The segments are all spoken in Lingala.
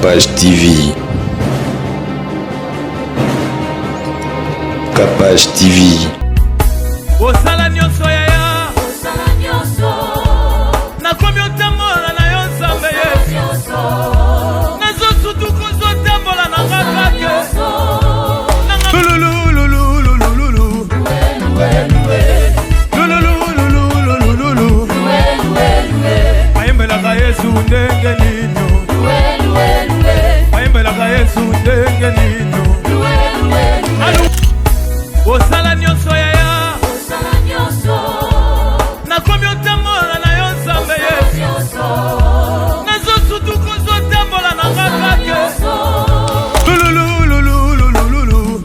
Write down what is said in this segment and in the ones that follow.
Capage TV. Capage TV. Osala nyonso yaya, osala nyonso. Nakomi otambola na yo nzambe ye. Nazosutu kozotambola na ngakake. Lulululululululu. Lululululululu. Ayembelaka Yesu ndenge nino. Ayembelaka Yesu ndenge nino. Osala nyonso yaya, osala nyonso. Nakomi otambola na yo nzambe ye. Nazosutu kozotambola na ngakake. Lululululululu.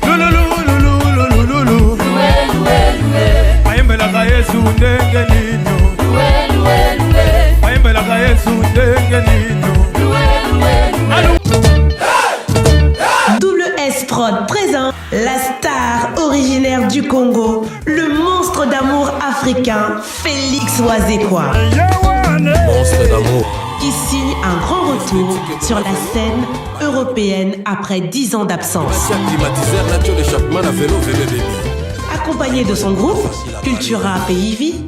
Lululululululu. Ayembelaka Yesu ndenge nino. Ayembelaka Yesu ndenge nino. Double S Prod présente la star originaire du Congo, le monstre d'amour africain, Félix Wazekwa. Monstre d'amour. Qui signe un grand retour sur la scène européenne après 10 ans d'absence. Accompagné de son groupe, Cultura Pays Vie,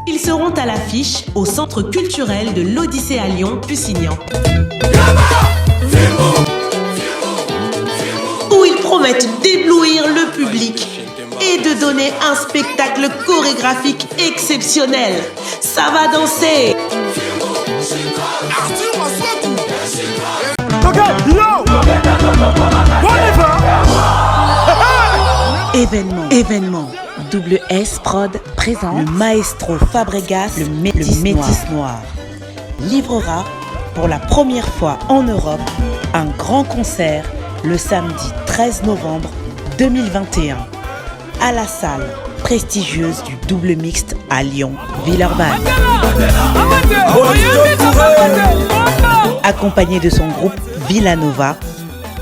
ils seront à l'affiche au Centre culturel de l'Odyssée à Lyon, Lusignan. Où ils promettent d'éblouir le public et de donner un spectacle chorégraphique exceptionnel. Ça va danser. Événement. Double S Prod présente le maestro Fabregas, le Métis Noir, livrera pour la première fois en Europe un grand concert le samedi 13 novembre 2021 à la salle prestigieuse du Double Mixte à Lyon, Villeurbanne. Accompagné de son groupe Villanova,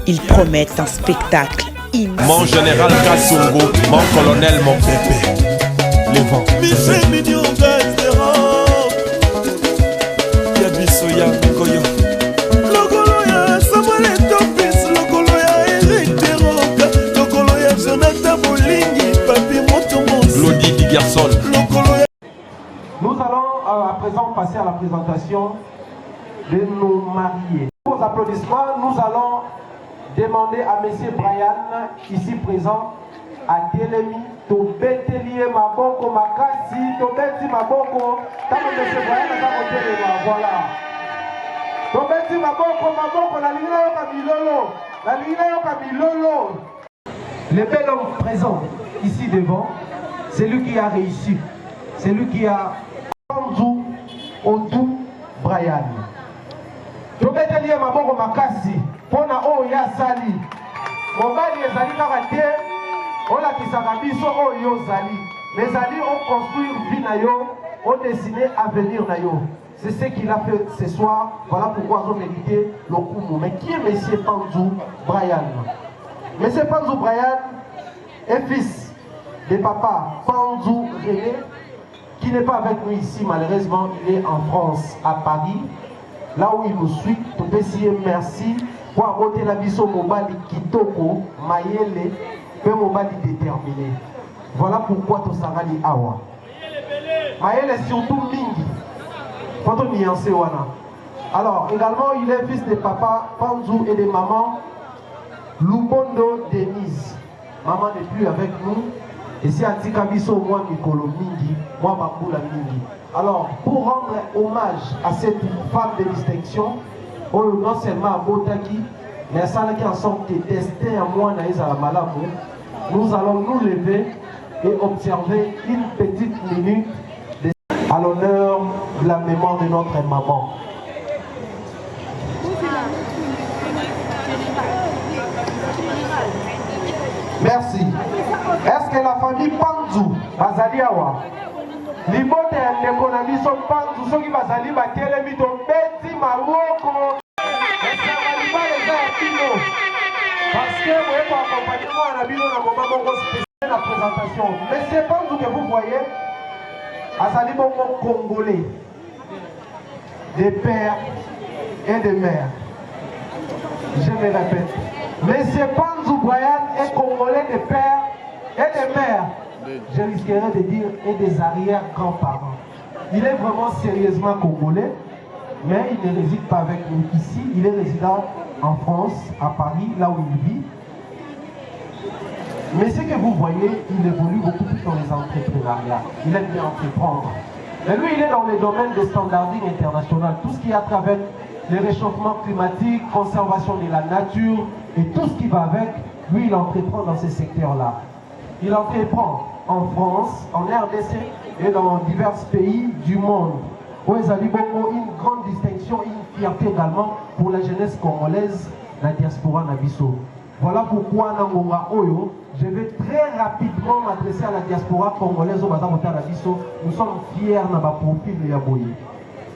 ils promettent un spectacle immense. Mon général Kassongo, mon colonel, mon bébé. Les vents. Nous allons à présent passer à la présentation de nos mariés. Pour applaudissements, nous allons demander à M. Brian, ici présent, à Télémi, Tobetelier Maboko Makasi, Tobeti Maboko, tant que M. Brian n'a pas Téléma, voilà. Tobeti Maboko, la ligne Kamilolo. Le bel homme présent, ici devant, c'est lui qui a réussi. C'est lui qui a Panzou Odou Brian. Tobetelier Maboko Makasi. Pona oya sali mobali ezali kaka te olakisaka biso oyo zali mais ezali construire vie na yo dessiner avenir na yo. C'est ce qu'il a fait ce soir. Voilà pourquoi ils ont mérité le coup. Mais qui est M. Panzou Brian? M. Panzou Brian est fils de papa Panzou René, qui n'est pas avec nous ici malheureusement. Il est en France, à Paris, là où il nous suit. Tout essayer merci. Pour voter la biso mobali kitoko mayele pe mobali déterminé. Voilà pourquoi to sarali awa. Mayele surtout mingi. Quand on y en wana. Alors également il est fils de papa Panzou et de maman Lubondo Denise. Maman n'est plus avec nous. Et si Antika biso moi Mikolo mingi, moi Bambula mingi. Alors pour rendre hommage à cette femme de distinction, non seulement à Botaki, mais à celle qui en sorte de tester à moi nous allons nous lever et observer une petite minute à l'honneur de la mémoire de notre maman. Merci. Est-ce que la famille Panzou, Bazaliawa, Libote Nekonabiso Panzou, ceux qui Bazali Batelemi, Beti Maroko, parce que vous êtes accompagnement à la bino na moment spécial la présentation. Mais c'est pas vous que vous voyez, Azali Bongo Congolais, des pères et de mère. Je me répète. Monsieur Panzou Brian est congolais de père et de mère. Je risquerais de dire et des arrière-grands-parents. Il est vraiment sérieusement congolais, mais il ne réside pas avec nous ici. Il est résident en France, à Paris, là où il vit. Mais ce que vous voyez, il évolue beaucoup plus dans les entrepreneuriats. Il aime bien entreprendre. Mais lui, il est dans les domaines de standarding international. Tout ce qui est à travers les réchauffements climatiques, conservation de la nature et tout ce qui va avec, lui, il entreprend dans ces secteurs-là. Il entreprend en France, en RDC et dans divers pays du monde. Où il y a une grande distinction, une fierté également pour la jeunesse congolaise, la diaspora Nabiso. Voilà pourquoi Nangonga Oyo, je vais très rapidement m'adresser à la diaspora congolaise au Bazar Nabiso. Nous sommes fiers de notre profil de Yaboye.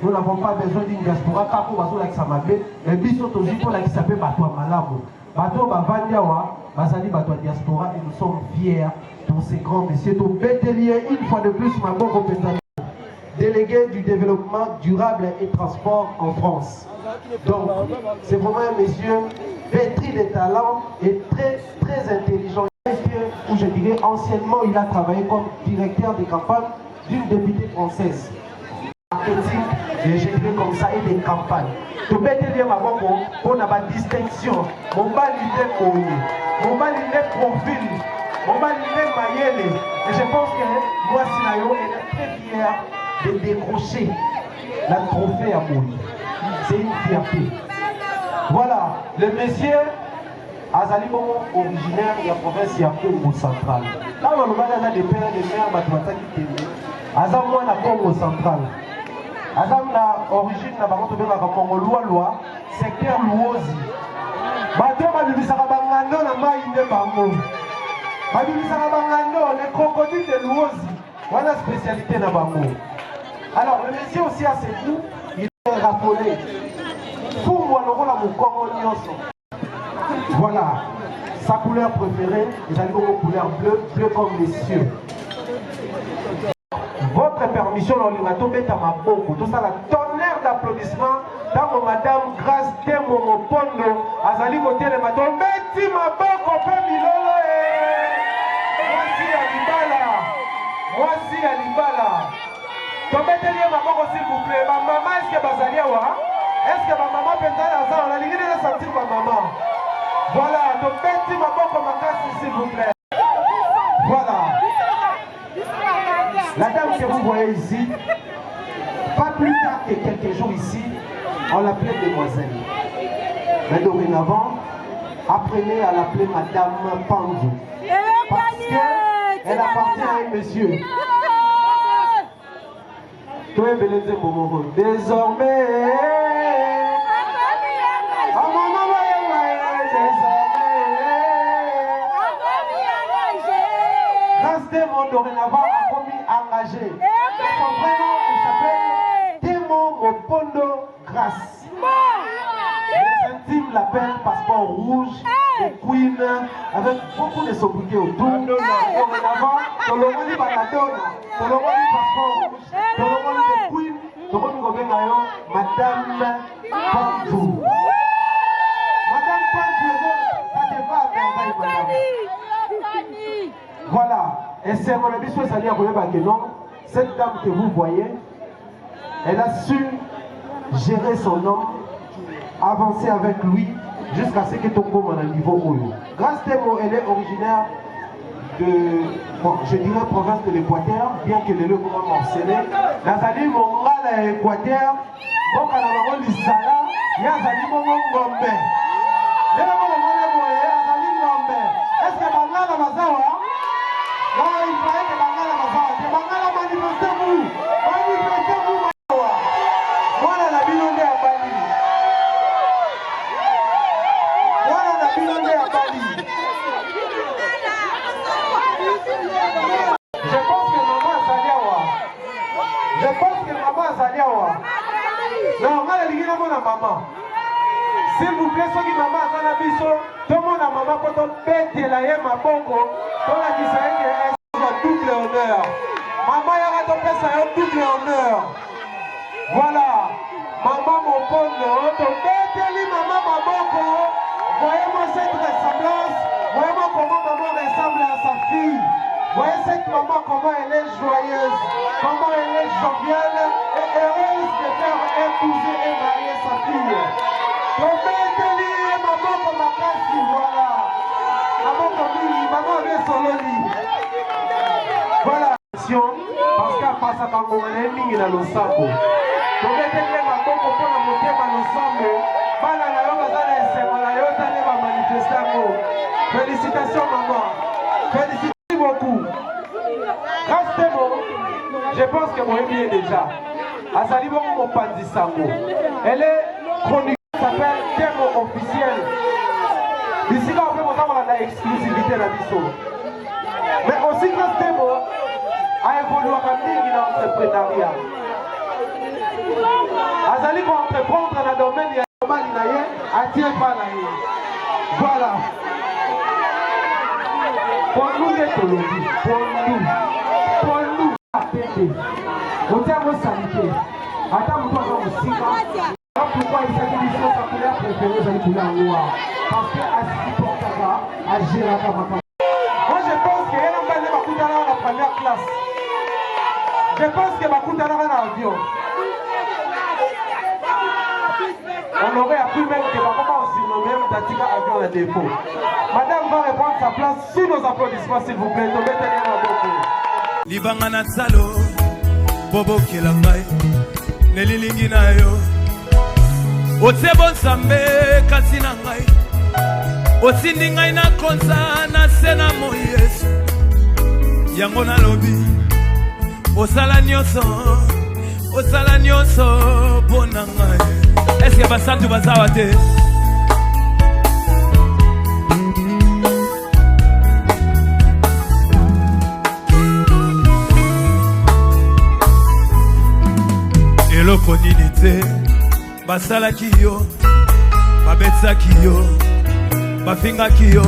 Nous n'avons pas besoin d'une diaspora car pour Bazar Laksamabe, mais Biso Tojipo qui s'appelle Batoa Malabo. Batoa Bavandiawa, Bazali Batoa Diaspora, et nous sommes fiers pour ces grands messieurs. Donc, Bételier, une fois de plus, ma bonne représentation, délégué du développement durable et transport en France. Donc, c'est vraiment un monsieur pétri de talent et très, très intelligent. Où je dirais, anciennement, il a travaillé comme directeur de campagne d'une députée française. Marketing, et je dirais comme ça, et des campagnes. Tout Bételier, ma bonne, on a ma distinction. Mon bal, il est connu. Mon bal, il est profil. Mon bal, il est maillé. Et je pense que moi, Sinayo, elle est très fière de décrocher la trophée à Mouli. C'est une fierté. Voilà, le monsieur Azali Bongo, originaire de la province de Congo central. Là, on a des pères et des mères mathématiques qui étaient Azam moi na Congo central. Azam na origine na bango tobenga ka Congo loi secteur Luozi. Bato babibisaka bangando na mai nde bango. Babibisaka bangando les crocodiles de Luozi. Voilà spécialité na bango. Alors, le monsieur aussi a ses goûts, il est raffolé. Voilà, sa couleur préférée, les animaux couleur bleue, bleu comme les cieux. Votre permission, l'olimato met à ma boko. Tout ça, la tonnerre d'applaudissements. Dans madame Grâce Temomo Pondo, Azali côté le maton, metti ma boko, pe milolo. Voici Alibala. Voici Alibala. Tombez-le ma boko s'il vous plaît. Ma maman, est-ce que Bazali awa? Est-ce que ma maman peut être dans la ligne de sentir ma maman? Voilà, donc mettez ma boko ma casse s'il vous plaît. Voilà. La dame que vous voyez ici, pas plus tard que quelques jours ici, on l'appelait demoiselle. Mais dorénavant, apprenez à l'appeler Madame Panzou. Parce qu'elle appartient à un monsieur. Désormais, Grâce Démon dorénavant a commis engagé. Son prénom, il s'appelle Démon Mopondo Grâce. Les intimes l'appellent passeport rouge et queen avec beaucoup de sobriquets autour. Dorénavant, Tolomoni Baladona, Tolomoni passeport rouge, Tolomoni de queen, Tolomoni Gobengayo, Madame Panzou. Madame Panzou, ça te va à merveille, madame. Voilà, et c'est mon ami Soisali à non. Cette dame que vous voyez, elle a su gérer son nom, avancer avec lui jusqu'à ce que ton homme à un niveau haut. Grâce Temo, elle est originaire de, bon, je dirais province de l'Équateur, bien que le lieu comment mentionné. Nazali Mongal à l'Équateur, bon Kanamaro Lissala, Yazali Mongo Ngombe. Est-ce que Bangala Mazawa? Non, il fallait que Bangala Mazawa. Que Bangala manifestez-vous. Manifestez-vous, Mazawa. Voilà la bilonde à Bali. Voilà la bilonde à Bali. Je pense que maman Zaliawa. Je pense que maman Zaliawa. Non, on a les liens à maman. S'il vous plaît, ceux qui maman a la biso, tout le monde a maman quand on pète la yé ma bongo, on a dit ça y est un double honneur. Maman y a rattrapé ça un double honneur. Voilà. Maman Mokono, Tobeteli, Maman Maboko. Voyez-moi cette ressemblance. Voyez-moi comment maman ressemble à sa fille. Voyez cette maman, comment elle est joyeuse, comment elle est joviale et heureuse de faire épouser et marier sa fille. Tobeteli, Maman Komakasi, voilà. Maman Komili, Maman Vesololi. Voilà. Parce qu'à passe à Kangomane, Mingi na Losambo. Tobeteli, Maman Kopona Motema Losambo. Bana na yo bazala esengo na yo tane ba manifestango. Félicitations maman. Félicitations beaucoup. Grâce à vous, je pense que moi je déjà. Azali bon mon pandisango. Elle est chronique, ça s'appelle thème officiel. Ici là on peut voir la exclusivité la biso. Mais aussi grâce à vous, a évolué dans l'entrepreneuriat. Azali pour entreprendre dans le domaine de voilà. Pour nous, au terme de santé, attends, pourquoi il s'agit de sa couleur préférée, c'est la couleur noire. Parce qu'elle supportera à gérer la maman. Moi, je pense qu'elle n'a pas la première classe. Je pense que Makuta n'a pas l'avion. On aurait appris même que maman on surnommait Datika avion à défaut. Madame va reprendre sa place sous nos applaudissements s'il vous plaît. Libanga na salo bobo kilangai nelilingi na yo Otsebo nsambe kasi na ngai Otindi ngai na konza na sena mo Yesu Yango na lobi Osala nyonso pona ngai Est-ce que basantu bazawa te? Eloko nini te basalaki yo babetsaki yo bafingaki yo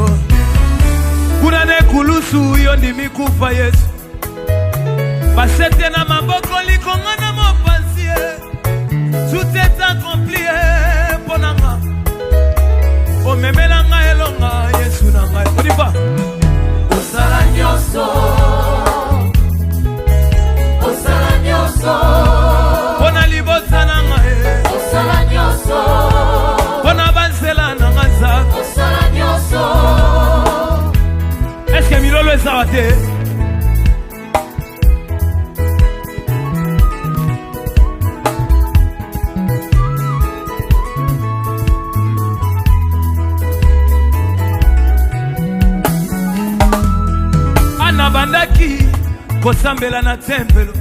kuna ne kulusu yo ndimi kufa Yesu basete na maboko likonga na mopanzi tout est accompli pour nanga omemela nga elonga Yesu na ngai odipa osala nyonso pona libota na ngai osala nyonso pona bansela na nga za osala nyonso est-ce que milolo ezawa te bandaki kosambela na tempelo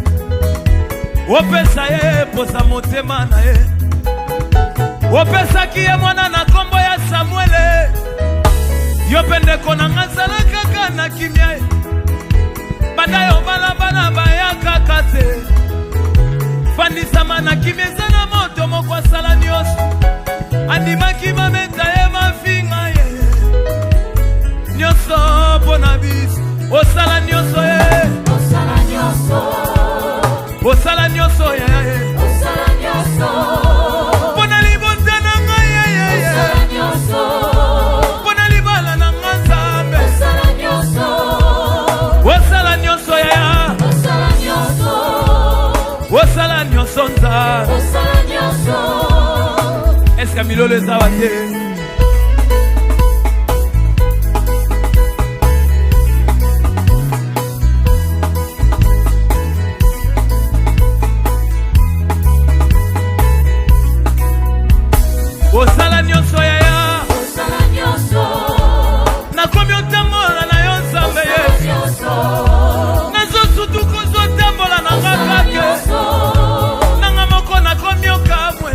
opesa ye posa motema na ye opesaki ye mwana na kombo ya Samuele yo pendeko na nga zala kaka na kimia ye banda yo balabana bayakaka te fandisama na kimia eza na moto moko asala nyonso andimaki bameta ye mafinga ye nyonso mpona biso osala nyonso ye osala nyonso ye mpona libota na ngai ye mpona libala na nga Nzambe osala nyonso ye osala nyonso Nzambe est-ce que milolo ezawa te osala nyonso yaya nakomi otambola na yo Nzambe Yesu nazosutu kozotambola na nga kake nanga moko nakomi okamwe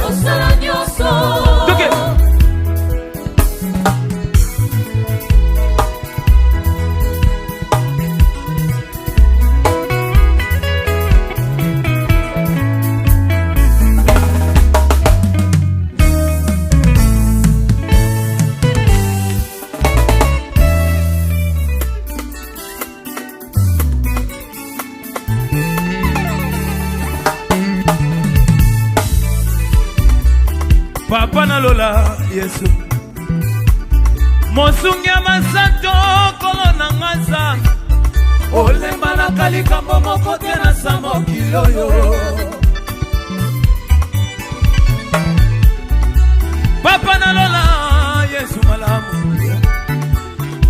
Papa na lola Yesu Mosungi masanto kolona ngaza Olemba na kalika moko tena samo kiloyo Papa na lola Yesu malamu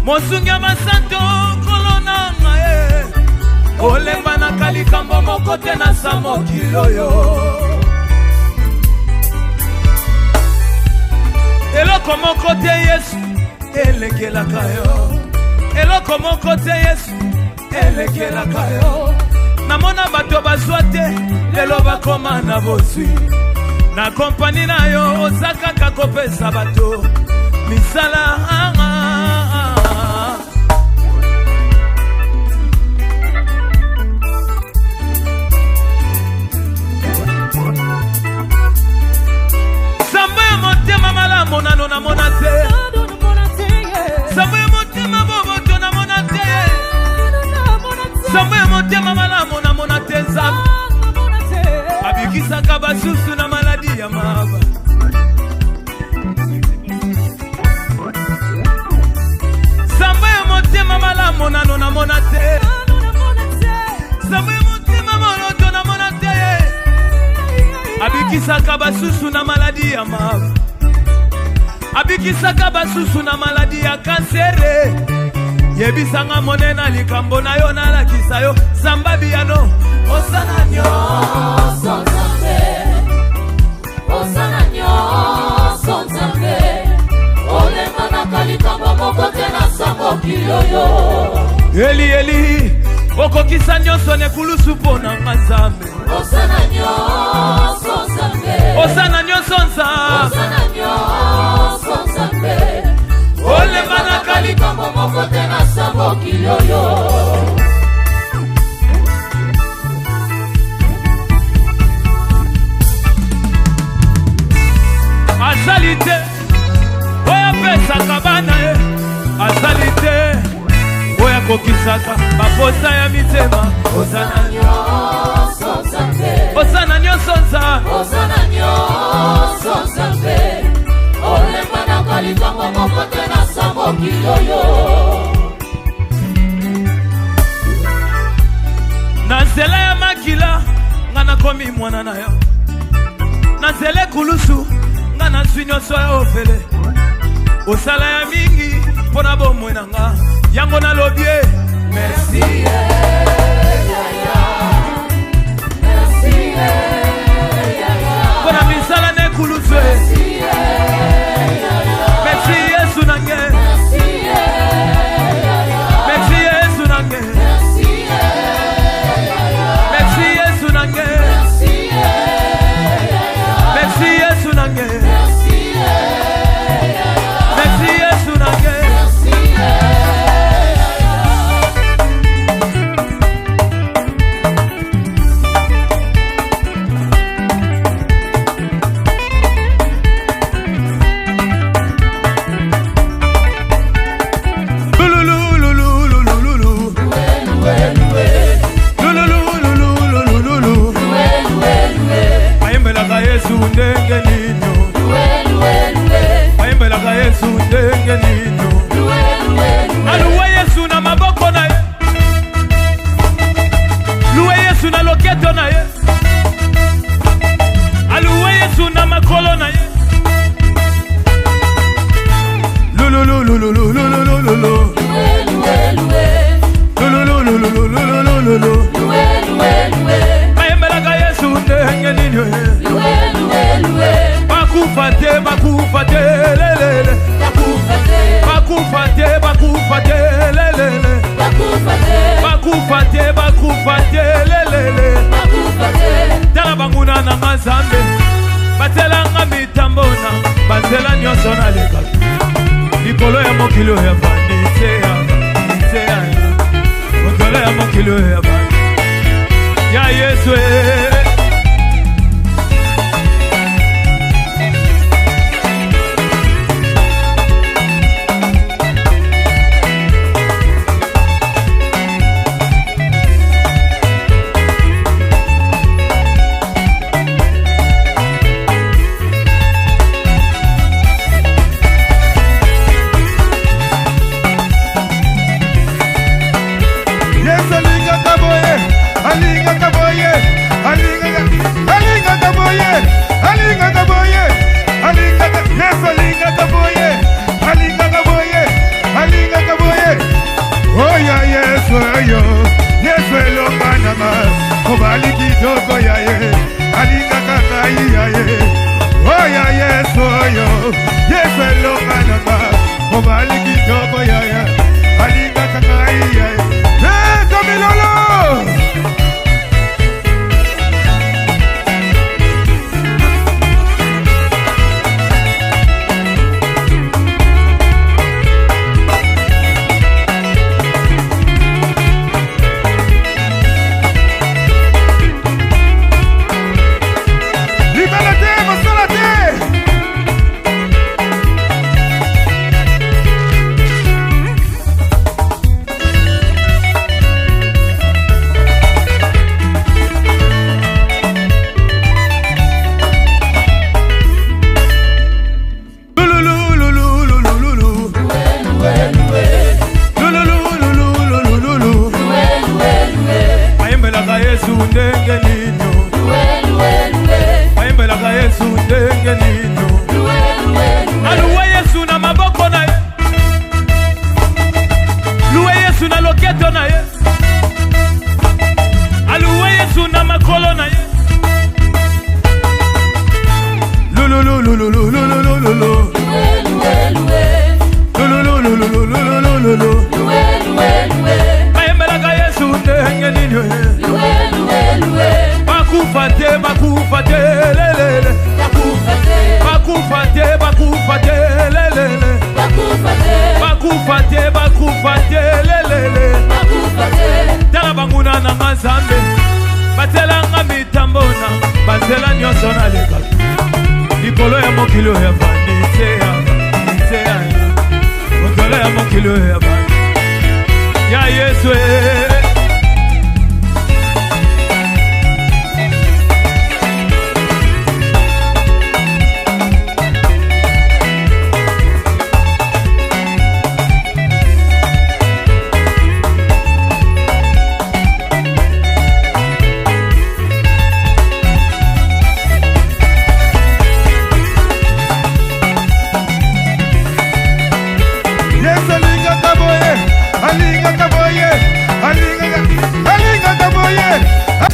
Mosungi masanto kolona ngae Olemba na kalika moko tena samo kiloyo Eloko moko te Yesu elekelaka yo Eloko moko te Yesu elekelaka yo Namona bato bazwa te lelo bakoma na boswi Na kompani na yo osakaka kopesa bato misala Samba motema malamu nano na monate Samba motema boboto na monate Samba motema malamu na monate Abikisaka basusu na maladi ya maba Samba motema malamu nano na monate Samba motema moloto na monate Abikisaka basusu na maladi ya maba Abikisaka basusu na maladi ya kansere Yebisanga monena likambo na yo na lakisa yo Samba biyano Osana nyoso nzambe Osana nyoso nzambe Olemba na kalikambo moko tena sambo kiloyo Eli eli Oko kisa nyoso ne kulusu pona nzambe Osana nyoso nzambe Osana nyoso nzambe Osana nyoso nzambe Olemba na kalikambo moko tena sambo kiloyo Azalite Oya pesa kabana ye Azalite Oya kokisaka Baposa ya mitema Osana nyoso nzambe Osana nyoso nzambe Osana nyoso nzambe Olemba na kalikambo moko tena sambo kiloyo Na nzela ya makila Ngana komi mwana na yo Na nzela kulusu Ngana swinyo soya ofele Osala ya mingi Pona bomwe na nga Yango na lobie Merci Merci Pona misala ne kulusu Merci Yesu nange Merci Yesu nange Merci Yesu nange Merci Yesu nange Merci Yesu nange Aluwe Yesu na maboko na ye Luwe Yesu na loketo na ye Aluwe Yesu na makolo na ye Mayembelaka Yesu ndenge nini Bakufate, bakufate, lelele Bakufate, bakufate, lelele Bakufate, bakufate, lelele Tala banguna na mazambe Batela nga mitambona Batela nyonso na leka Likolo ya mokilo ya bani Nite ya Mokolo ya mokilo ya bani Ya Yesu ya mokili oyo avandi se ya motolo ya mokili oyo avandi ya Yesu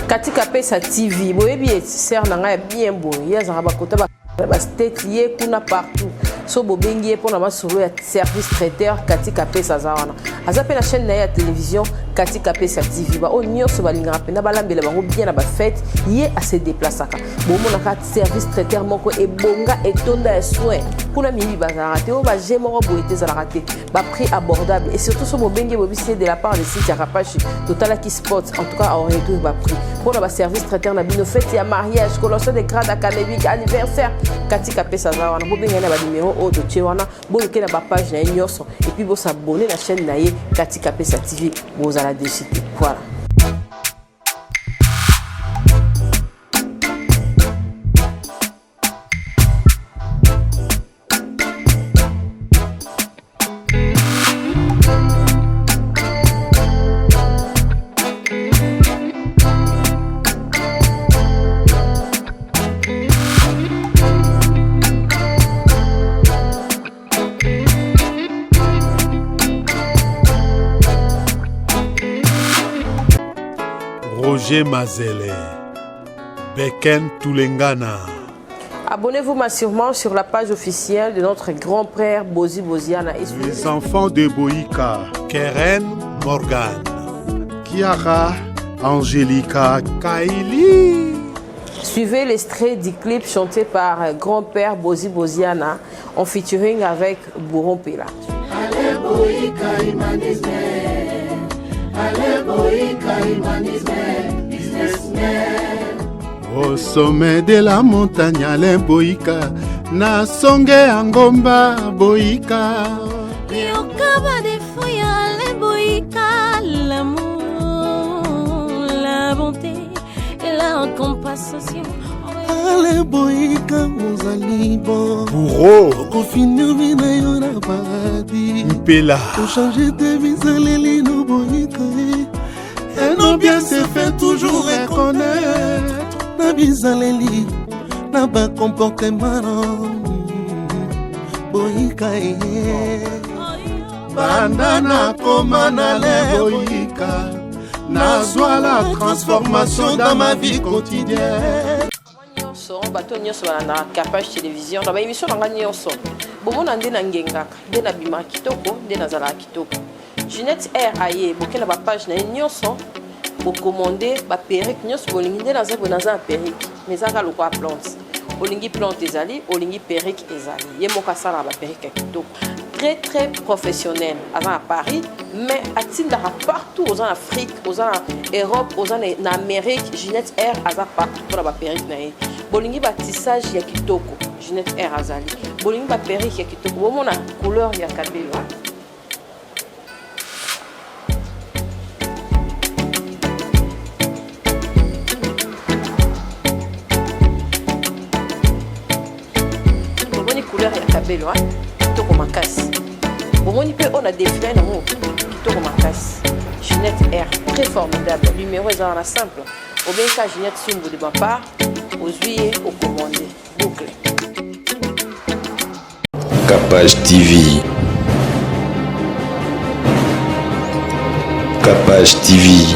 katika pesa TV boyebi ser na ngai bien boye yazaka bakota ba state ye kuna partout so bobengi ye pona masolo ya service traiteur katika pesa za wana aza pe na chaîne na ya télévision katika pesa TV ba onyoso balingaka pena balambela bango bien na ba fête ye a se déplaçaka bomona ka service traiteur moko ebonga etonda ya soin kuna mibi bazara te o ba jemoro boete za la raté ba prix abordable et surtout so bobengi bobisi de la part de site ya Rapachi Total qui spot en tout cas en retour ba prix pour ba service traiteur na bino fête ya mariage collation de grade académique anniversaire katika pesa za wana bobenga na ba numéro o to tchewana boyoke na ba page na nyoso et puis bo s'abonner na chaîne na ye katika pesa TV boza la décité voilà. Roger Mazele, Beken Toulengana. Abonnez-vous massivement sur la page officielle de notre grand-père Bozi Boziana. Les enfants de Boïka, Keren Morgan, Kiara Angelica Kaili. Suivez l'extrait du clip chanté par grand-père Bozi Boziana en featuring avec Bourron Pela. Allez Boïka humanisme, allez Boïka humanisme, businessman. Au sommet de la montagne, Alain Boïka, na songe angomba Boïka. Liokaba des fouilles, Alain Boïka, l'amour, la bonté et la compassion. Alain Boïka, ozali bon. Bourreau, Okofinir vina yo na paradis. Mpela, Pour changer de vie, zaleli no Boïka. Et nos biens se fait toujours reconnaître. Na bizaleli, na ba comportement. Boïka bandana koma na le Boïka, nazwa la transformation dans ma vie quotidienne. Bato nyonso na Capage télévision na ba émission na ngani nyonso bomona nde na ngengaka nde na bima kitoko nde na zala kitoko Ginette R aye bokela ba page na nyonso bo commander ba perruque nyonso bolingi nde na zabo na za perruque mais aka lokwa plante olingi plante ezali olingi perruque ezali ye moka sala ba perruque kitoko très très professionnel à Paris mais atindaka partout aux en Afrique aux en Europe aux en Amérique Ginette R aza partout pour la perruque na ye bolingi ba tissage ya kitoko Ginette R azali bolingi ba perruque ya kitoko bomona couleur ya kabelo bomoni couleur ya kabelo kitoko makasi bomoni pe on a défilé na mo kitoko makasi Ginette R très formidable numéro est dans la simple au bien ka Ginette Sumbu de ma part aux huiles au commandé boucle Capage TV. Capage TV.